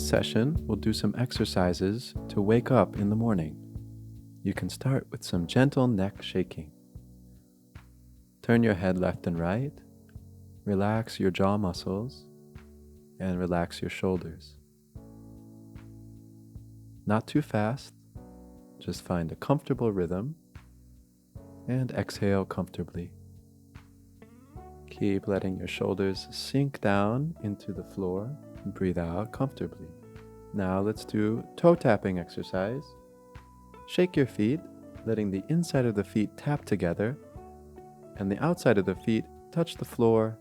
this session, we'll do some exercises to wake up in the morning. You can start with some gentle neck shaking. Turn your head left and right, relax your jaw muscles, and relax your shoulders. Not too fast, just find a comfortable rhythm and exhale comfortably. Keep letting your shoulders sink down into the floor and breathe out comfortably. Now let's do toe tapping exercise. Shake your feet, letting the inside of the feet tap together and the outside of the feet touch the floor.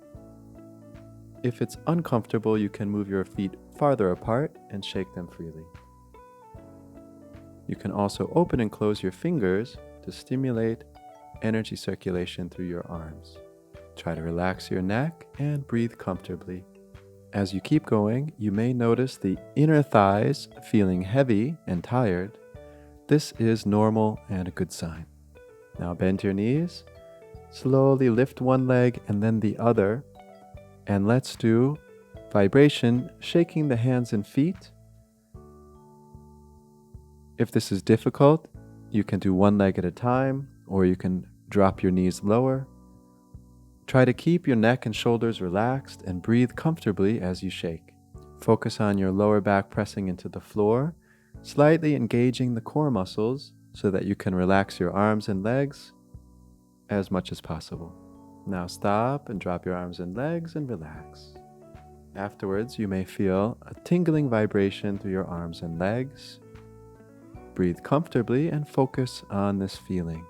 If it's uncomfortable, you can move your feet farther apart and shake them freely. You can also open and close your fingers to stimulate energy circulation through your arms. Try to relax your neck and breathe comfortably. As you keep going, you may notice the inner thighs feeling heavy and tired. This is normal and a good sign. Now bend your knees, slowly lift one leg and then the other, and let's do vibration, shaking the hands and feet. If this is difficult, you can do one leg at a time, or you can drop your knees lower. Try to keep your neck and shoulders relaxed and breathe comfortably as you shake. Focus on your lower back pressing into the floor, slightly engaging the core muscles so that you can relax your arms and legs as much as possible. Now stop and drop your arms and legs and relax. Afterwards, you may feel a tingling vibration through your arms and legs. Breathe comfortably and focus on this feeling.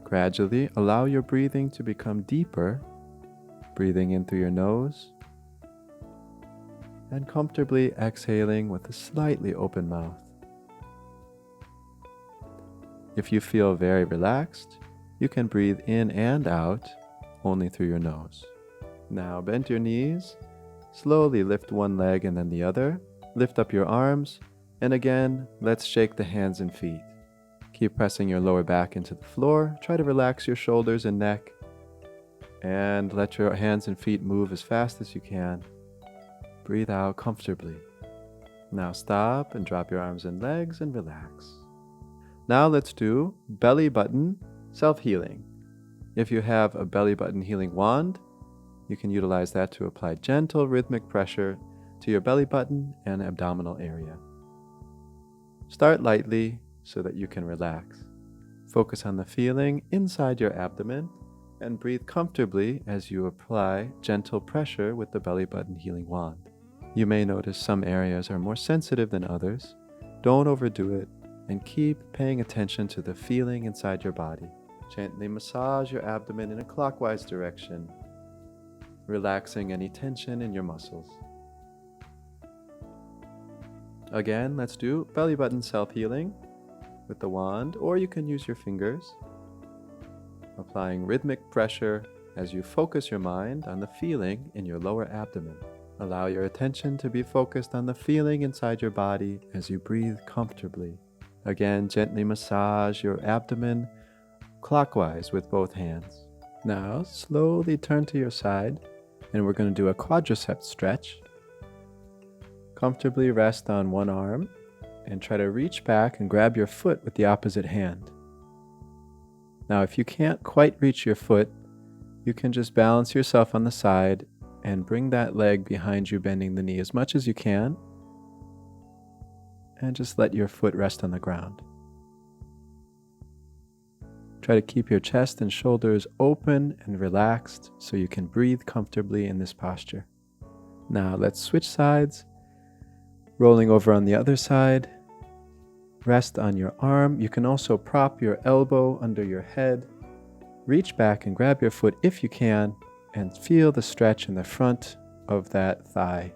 Gradually, allow your breathing to become deeper, breathing in through your nose, and comfortably exhaling with a slightly open mouth. If you feel very relaxed, you can breathe in and out only through your nose. Now bend your knees, slowly lift one leg and then the other, lift up your arms, and again, let's shake the hands and feet. Keep pressing your lower back into the floor. Try to relax your shoulders and neck. And let your hands and feet move as fast as you can. Breathe out comfortably. Now stop and drop your arms and legs and relax. Now let's do belly button self-healing. If you have a belly button healing wand, you can utilize that to apply gentle rhythmic pressure to your belly button and abdominal area. Start lightly so that you can relax. Focus on the feeling inside your abdomen and breathe comfortably as you apply gentle pressure with the belly button healing wand. You may notice some areas are more sensitive than others. Don't overdo it and keep paying attention to the feeling inside your body. Gently massage your abdomen in a clockwise direction, relaxing any tension in your muscles. Again, let's do belly button self-healing with the wand, or you can use your fingers, applying rhythmic pressure as you focus your mind on the feeling in your lower abdomen. Allow your attention to be focused on the feeling inside your body as you breathe comfortably. Again, gently massage your abdomen clockwise with both hands. Now, slowly turn to your side, and we're going to do a quadricep stretch. Comfortably rest on one arm and try to reach back and grab your foot with the opposite hand. Now, if you can't quite reach your foot, you can just balance yourself on the side and bring that leg behind you, bending the knee as much as you can, and just let your foot rest on the ground. Try to keep your chest and shoulders open and relaxed so you can breathe comfortably in this posture. Now, let's switch sides. Rolling over on the other side, rest on your arm. You can also prop your elbow under your head. Reach back and grab your foot if you can, and feel the stretch in the front of that thigh.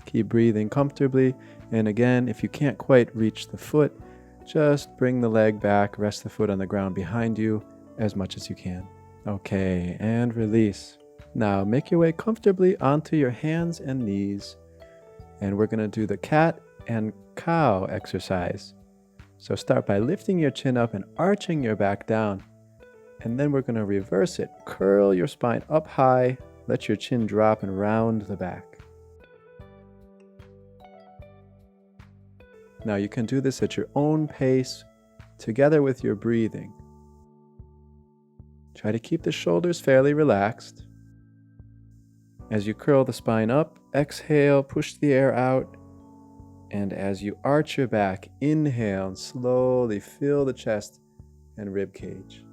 Keep breathing comfortably, and again, if you can't quite reach the foot, just bring the leg back, rest the foot on the ground behind you as much as you can. Okay, and release. Now make your way comfortably onto your hands and knees, and we're going to do the cat and cow exercise. So start by lifting your chin up and arching your back down, and then we're going to reverse it. Curl your spine up high, let your chin drop and round the back. Now you can do this at your own pace, together with your breathing. Try to keep the shoulders fairly relaxed. As you curl the spine up, exhale, push the air out. And as you arch your back, inhale and slowly fill the chest and rib cage.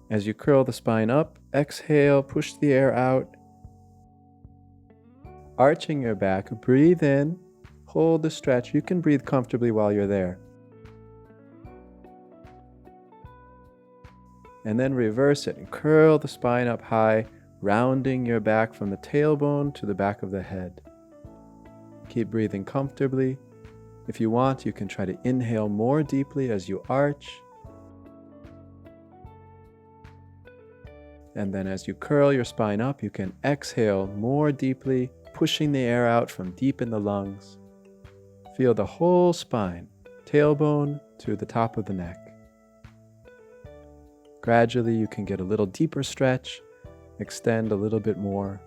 As you curl the spine up, exhale, push the air out. Arching your back, breathe in, hold the stretch. You can breathe comfortably while you're there. And then reverse it and curl the spine up high, rounding your back from the tailbone to the back of the head. Keep breathing comfortably. If you want, you can try to inhale more deeply as you arch. And then as you curl your spine up, you can exhale more deeply, pushing the air out from deep in the lungs. Feel the whole spine, tailbone to the top of the neck. Gradually, you can get a little deeper stretch, extend a little bit more.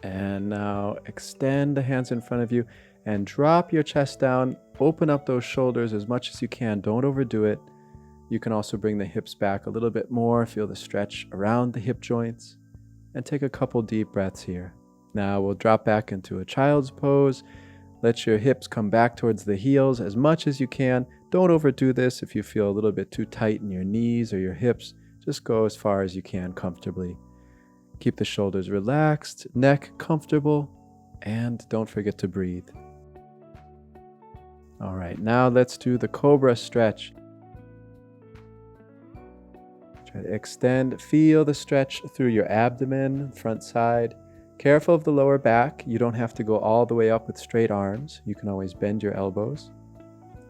And now extend the hands in front of you and drop your chest down. Open up those shoulders as much as you can. Don't overdo it. You can also bring the hips back a little bit more. Feel the stretch around the hip joints. And take a couple deep breaths here. Now we'll drop back into a child's pose. Let your hips come back towards the heels as much as you can. Don't overdo this. If you feel a little bit too tight in your knees or your hips, just go as far as you can comfortably. Keep the shoulders relaxed, neck comfortable, and don't forget to breathe. All right, now let's do the Cobra Stretch. Try to extend, feel the stretch through your abdomen, front side. Careful of the lower back. You don't have to go all the way up with straight arms. You can always bend your elbows.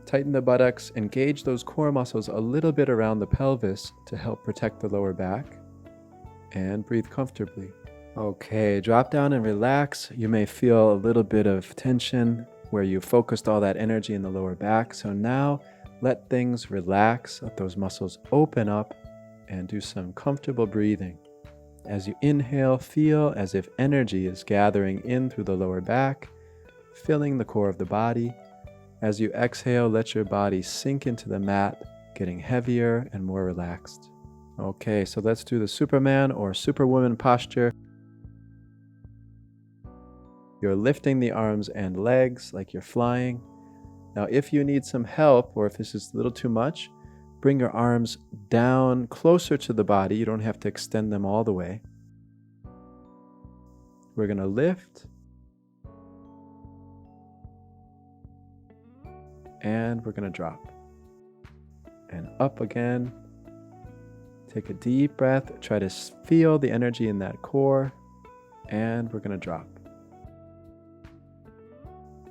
Tighten the buttocks, engage those core muscles a little bit around the pelvis to help protect the lower back. And breathe comfortably. Okay, drop down and relax. You may feel a little bit of tension where you focused all that energy in the lower back. So now let things relax, let those muscles open up, and do some comfortable breathing. As you inhale, feel as if energy is gathering in through the lower back, filling the core of the body. As you exhale, let your body sink into the mat, getting heavier and more relaxed. Okay, so let's do the Superman or Superwoman posture. You're lifting the arms and legs like you're flying. Now, if you need some help, or if this is a little too much, bring your arms down closer to the body. You don't have to extend them all the way. We're going to lift. And we're going to drop. And up again. Take a deep breath. Try to feel the energy in that core. And we're going to drop.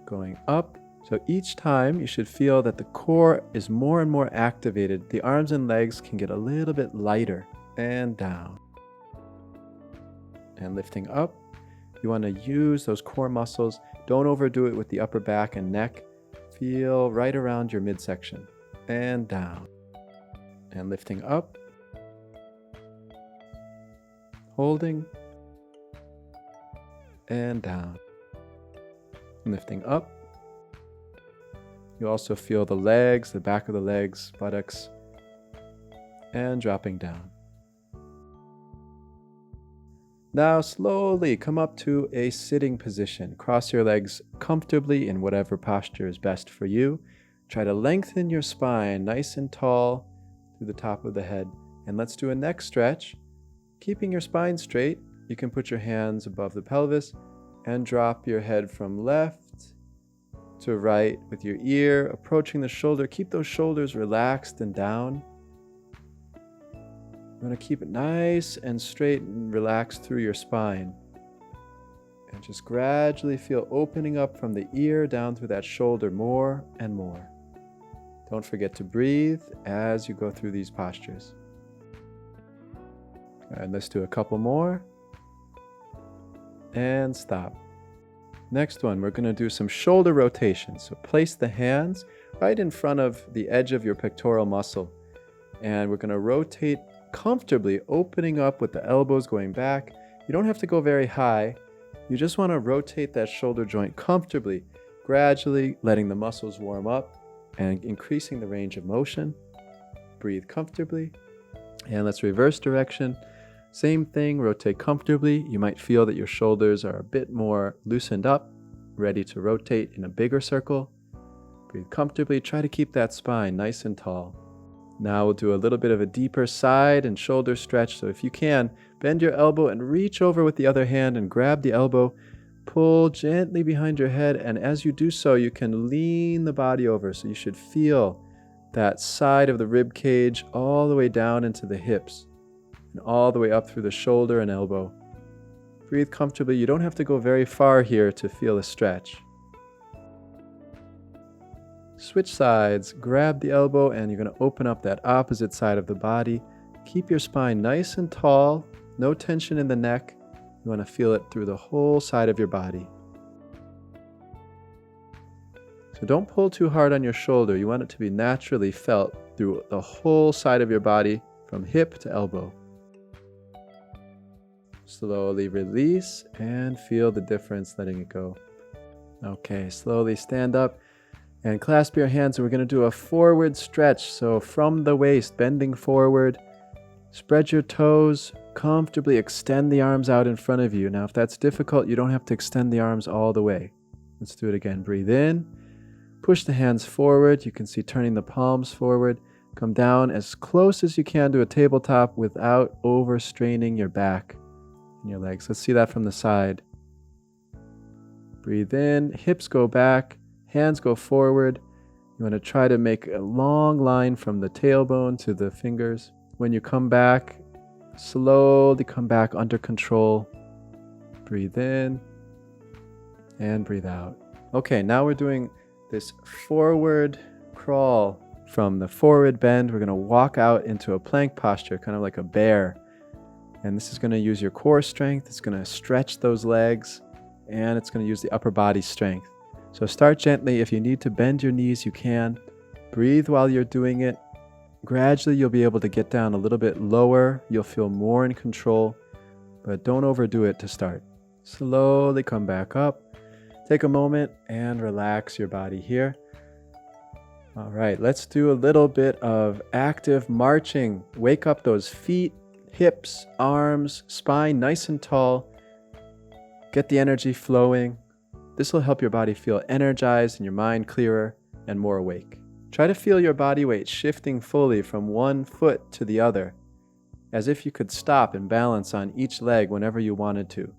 Going up. So each time you should feel that the core is more and more activated. The arms and legs can get a little bit lighter. And down. And lifting up. You want to use those core muscles. Don't overdo it with the upper back and neck. Feel right around your midsection. And down. And lifting up. Holding. And down. Lifting up. You also feel the legs, the back of the legs, buttocks, and dropping down. Now slowly come up to a sitting position. Cross your legs comfortably in whatever posture is best for you. Try to lengthen your spine nice and tall through the top of the head. And let's do a neck stretch. Keeping your spine straight, you can put your hands above the pelvis and drop your head from left to right with your ear approaching the shoulder. Keep those shoulders relaxed and down. You want to keep it nice and straight and relaxed through your spine. And just gradually feel opening up from the ear down through that shoulder more and more. Don't forget to breathe as you go through these postures. And let's do a couple more. And stop. Next one, we're going to do some shoulder rotation. So place the hands right in front of the edge of your pectoral muscle. And we're going to rotate comfortably, opening up with the elbows going back. You don't have to go very high. You just want to rotate that shoulder joint comfortably, gradually letting the muscles warm up and increasing the range of motion. Breathe comfortably. And let's reverse direction. Same thing, rotate comfortably. You might feel that your shoulders are a bit more loosened up, ready to rotate in a bigger circle. Breathe comfortably. Try to keep that spine nice and tall. Now we'll do a little bit of a deeper side and shoulder stretch. So if you can, bend your elbow and reach over with the other hand and grab the elbow. Pull gently behind your head, and as you do so, you can lean the body over. So you should feel that side of the rib cage all the way down into the hips and all the way up through the shoulder and elbow. Breathe comfortably. You don't have to go very far here to feel a stretch. Switch sides, grab the elbow, and you're going to open up that opposite side of the body. Keep your spine nice and tall, no tension in the neck. You want to feel it through the whole side of your body. So don't pull too hard on your shoulder. You want it to be naturally felt through the whole side of your body from hip to elbow. Slowly release and feel the difference, letting it go. Okay, slowly stand up and clasp your hands, and we're going to do a forward stretch. So from the waist, bending forward, spread your toes, comfortably extend the arms out in front of you. Now, if that's difficult, you don't have to extend the arms all the way. Let's do it again. Breathe in, push the hands forward. You can see turning the palms forward. Come down as close as you can to a tabletop without overstraining your back and your legs. Let's see that from the side. Breathe in, hips go back, hands go forward. You want to try to make a long line from the tailbone to the fingers. When you come back, slowly come back under control. Breathe in and breathe out. Okay, now we're doing this forward crawl. From the forward bend, we're going to walk out into a plank posture, kind of like a bear. And this is going to use your core strength. It's going to stretch those legs, and it's going to use the upper body strength. So start gently. If you need to bend your knees, you can. Breathe while you're doing it. Gradually, you'll be able to get down a little bit lower. You'll feel more in control, but don't overdo it to start. Slowly come back up. Take a moment and relax your body here. All right, let's do a little bit of active marching. Wake up those feet, hips, arms, spine nice and tall. Get the energy flowing. This will help your body feel energized and your mind clearer and more awake. Try to feel your body weight shifting fully from one foot to the other, as if you could stop and balance on each leg whenever you wanted to.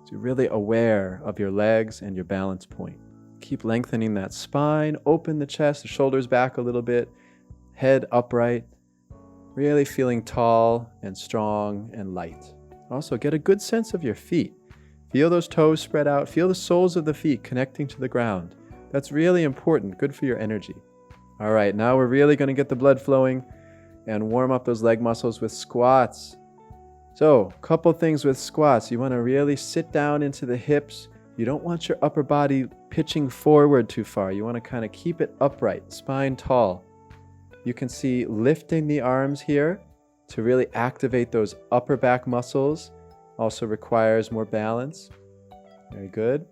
So you're really aware of your legs and your balance point. Keep lengthening that spine, open the chest, the shoulders back a little bit, head upright, really feeling tall and strong and light. Also, get a good sense of your feet. Feel those toes spread out. Feel the soles of the feet connecting to the ground. That's really important. Good for your energy. All right, now we're really going to get the blood flowing and warm up those leg muscles with squats. So, a couple things with squats. You want to really sit down into the hips. You don't want your upper body pitching forward too far. You want to kind of keep it upright, spine tall. You can see lifting the arms here to really activate those upper back muscles. Also requires more balance. Very good.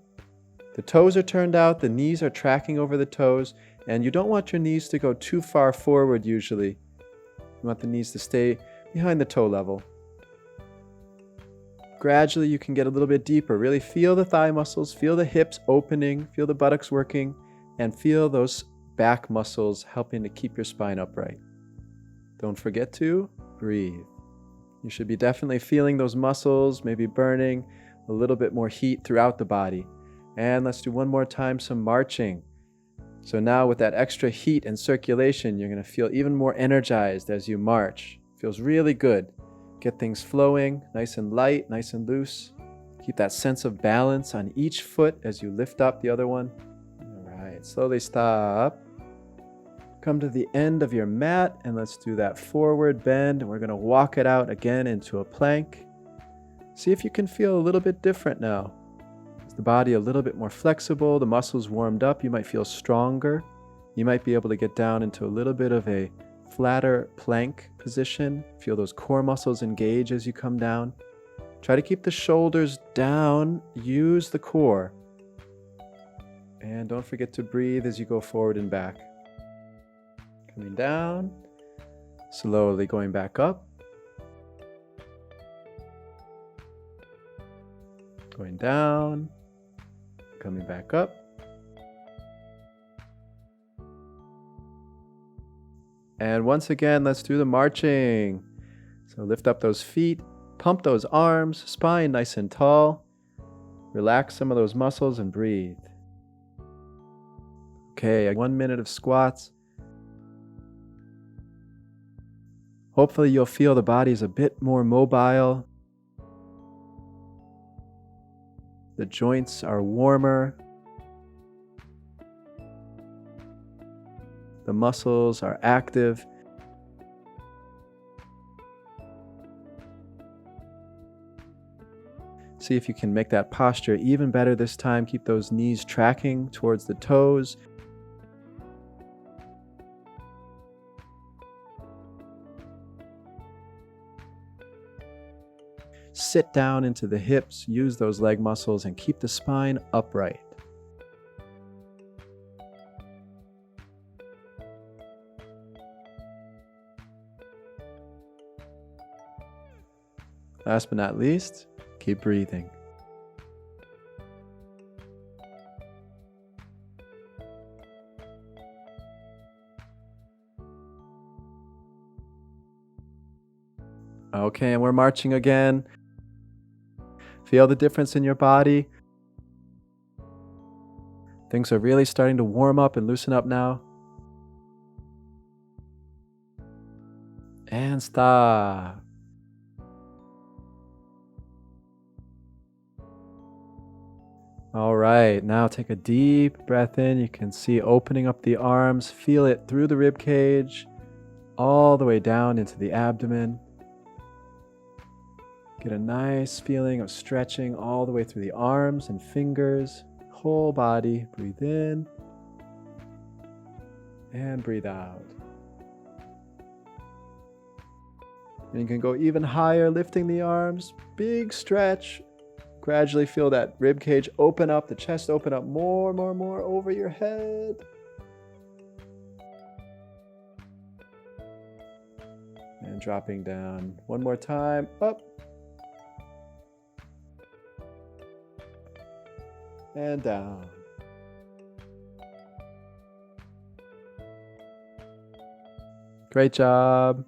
The toes are turned out, the knees are tracking over the toes, and you don't want your knees to go too far forward usually. You want the knees to stay behind the toe level. Gradually you can get a little bit deeper. Really feel the thigh muscles, feel the hips opening, feel the buttocks working, and feel those back muscles helping to keep your spine upright. Don't forget to breathe. You should be definitely feeling those muscles, maybe burning a little bit more heat throughout the body. And let's do one more time, some marching. So now with that extra heat and circulation, you're going to feel even more energized as you march. Feels really good. Get things flowing, nice and light, nice and loose. Keep that sense of balance on each foot as you lift up the other one. All right, slowly stop. Come to the end of your mat, and let's do that forward bend. And we're going to walk it out again into a plank. See if you can feel a little bit different now. Is the body a little bit more flexible? The muscles warmed up. You might feel stronger. You might be able to get down into a little bit of a flatter plank position. Feel those core muscles engage as you come down. Try to keep the shoulders down. Use the core. And don't forget to breathe as you go forward and back. Coming down, slowly going back up. Going down, coming back up. And once again, let's do the marching. So lift up those feet, pump those arms, spine nice and tall. Relax some of those muscles and breathe. Okay, 1 minute of squats. Hopefully you'll feel the body's a bit more mobile. The joints are warmer. The muscles are active. See if you can make that posture even better this time. Keep those knees tracking towards the toes. Sit down into the hips, use those leg muscles, and keep the spine upright. Last but not least, keep breathing. Okay, and we're marching again. Feel the difference in your body. Things are really starting to warm up and loosen up now. And stop. All right, now take a deep breath in. You can see opening up the arms. Feel it through the rib cage, all the way down into the abdomen. Get a nice feeling of stretching all the way through the arms and fingers, whole body. Breathe in and breathe out. And you can go even higher, lifting the arms, big stretch. Gradually feel that rib cage open up, the chest open up more over your head. And dropping down one more time, up. And down. Great job.